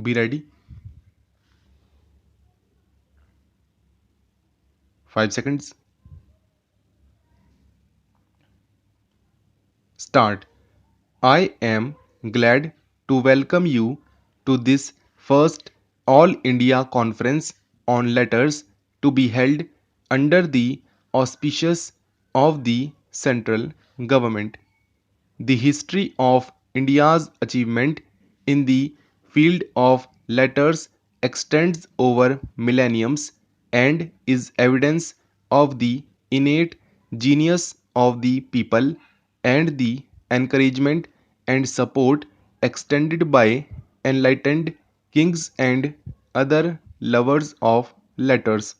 Be ready. 5 seconds. Start. I am glad to welcome you to this first All India Conference on Letters to be held under the auspices of the central government. The history of India's achievement in the field of letters extends over millenniums and is evidence of the innate genius of the people and the encouragement and support extended by enlightened kings and other lovers of letters.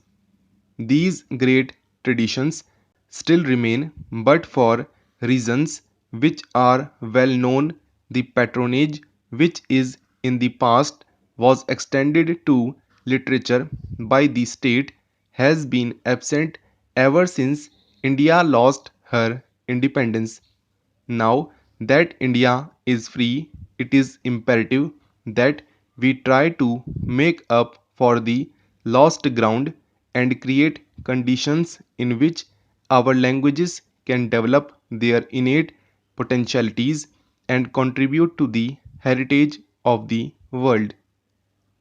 These great traditions still remain, but for reasons which are well known, the patronage which is in the past was extended to literature by the state has been absent ever since India lost her independence. Now that India is free, it is imperative that we try to make up for the lost ground and create conditions in which our languages can develop their innate potentialities and contribute to the heritage of the world.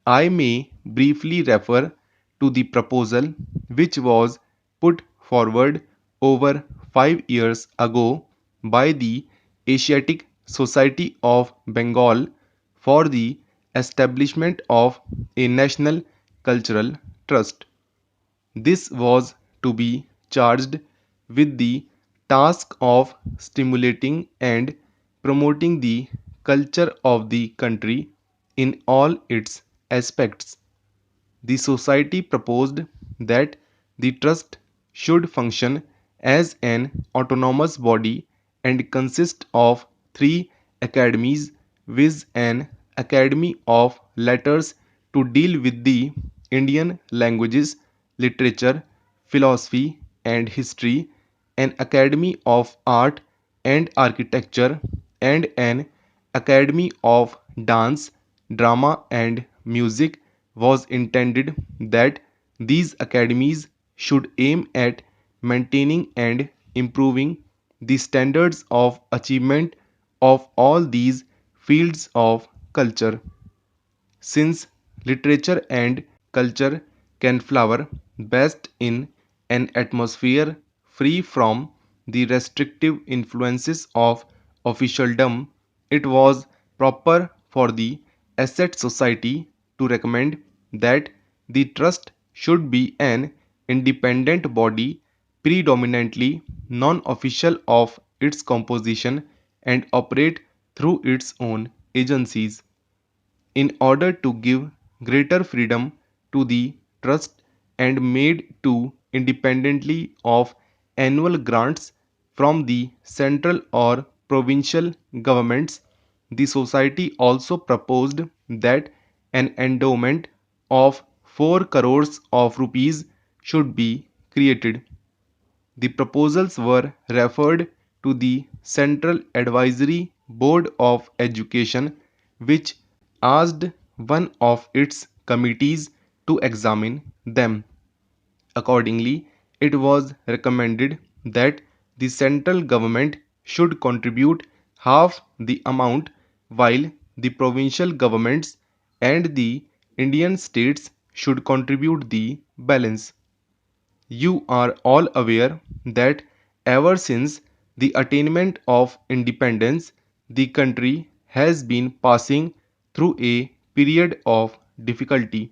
I may briefly refer to the proposal which was put forward over 5 years ago by the Asiatic Society of Bengal for the establishment of a national cultural trust. This was to be charged with the task of stimulating and promoting the culture of the country in all its aspects. The society proposed that the trust should function as an autonomous body and consist of three academies, viz. An Academy of Letters to deal with the Indian languages, literature, philosophy, and history, an Academy of Art and Architecture, and an Academy of Dance, Drama, and Music was intended that these academies should aim at maintaining and improving the standards of achievement of all these fields of culture. Since literature and culture can flower best in an atmosphere free from the restrictive influences of officialdom, it was proper for the Asset Society to recommend that the trust should be an independent body, predominantly non-official of its composition, and operate through its own agencies. In order to give greater freedom to the trust and made to independently of annual grants from the central or provincial governments, the society also proposed that an endowment of 4 crores of rupees should be created. The proposals were referred to the Central Advisory Board of Education, which asked one of its committees to examine them. Accordingly, it was recommended that the central government should contribute half the amount while the provincial governments and the Indian states should contribute the balance. You are all aware that ever since the attainment of independence, the country has been passing through a period of difficulty.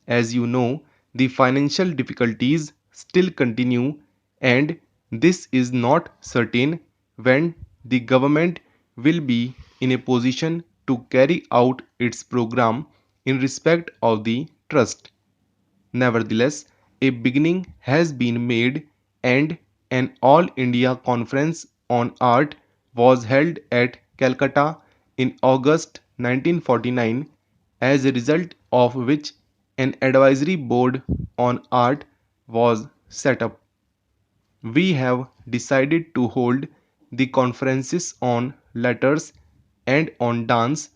As you know, the financial difficulties still continue, and this is not certain when the government will be in a position to carry out its program in respect of the trust. Nevertheless, a beginning has been made and an All India Conference on Art was held at Calcutta in August 1949, as a result of which an advisory board on art was set up. We have decided to hold the conferences on letters and on dance,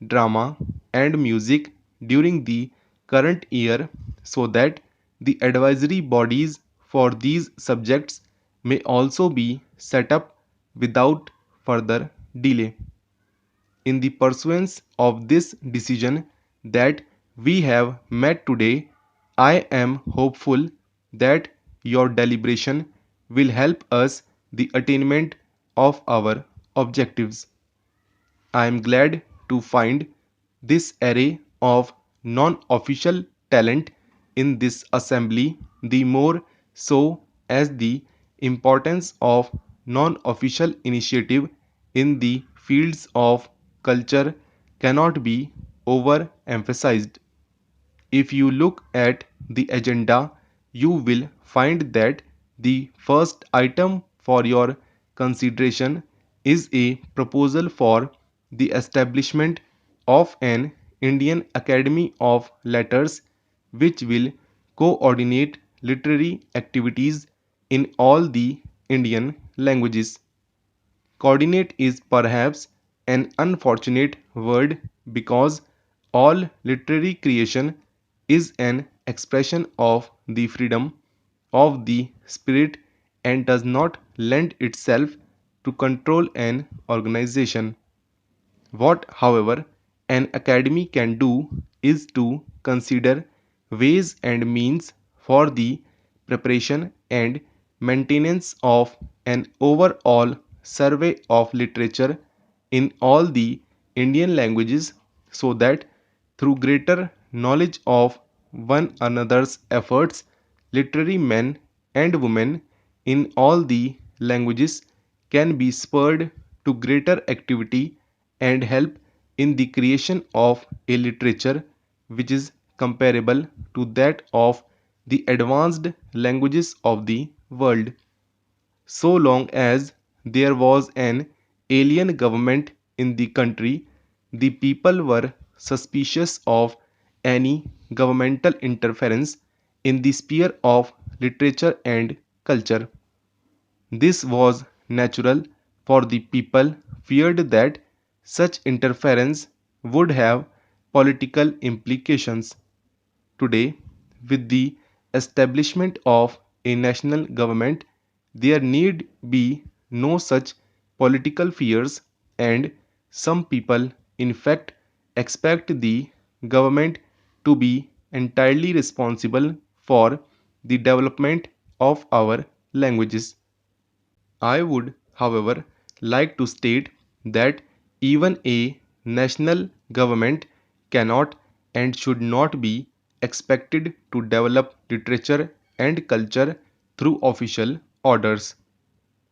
drama, and music during the current year so that the advisory bodies for these subjects may also be set up without further delay. In the pursuance of this decision that we have met today, I am hopeful that your deliberation will help us the attainment of our objectives. I am glad to find this array of non-official talent in this assembly, the more so as the importance of non-official initiative in the fields of culture cannot be overemphasized. If you look at the agenda, you will find that the first item for your consideration is a proposal for the establishment of an Indian Academy of Letters which will coordinate literary activities in all the Indian languages. Coordinate is perhaps an unfortunate word because all literary creation is an expression of the freedom of the spirit and does not lend itself to control an organization. What, however, an academy can do is to consider ways and means for the preparation and maintenance of an overall survey of literature in all the Indian languages so that through greater knowledge of one another's efforts, literary men and women in all the languages can be spurred to greater activity and help in the creation of a literature which is comparable to that of the advanced languages of the world. So long as there was an alien government in the country, the people were suspicious of any governmental interference in the sphere of literature and culture. This was natural, for the people feared that such interference would have political implications. Today, with the establishment of a national government, there need be no such political fears, and some people, in fact, expect the government to be entirely responsible for the development of our languages. I would, however, like to state that even a national government cannot and should not be expected to develop literature and culture through official orders.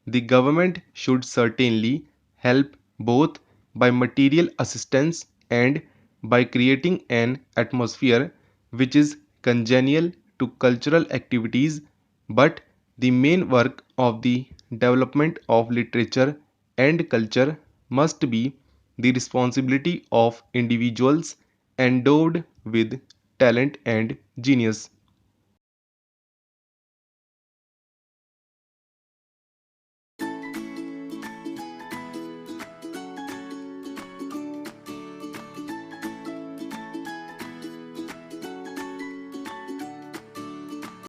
The government should certainly help both by material assistance and by creating an atmosphere which is congenial to cultural activities, but the main work of the development of literature and culture must be the responsibility of individuals endowed with talent and genius.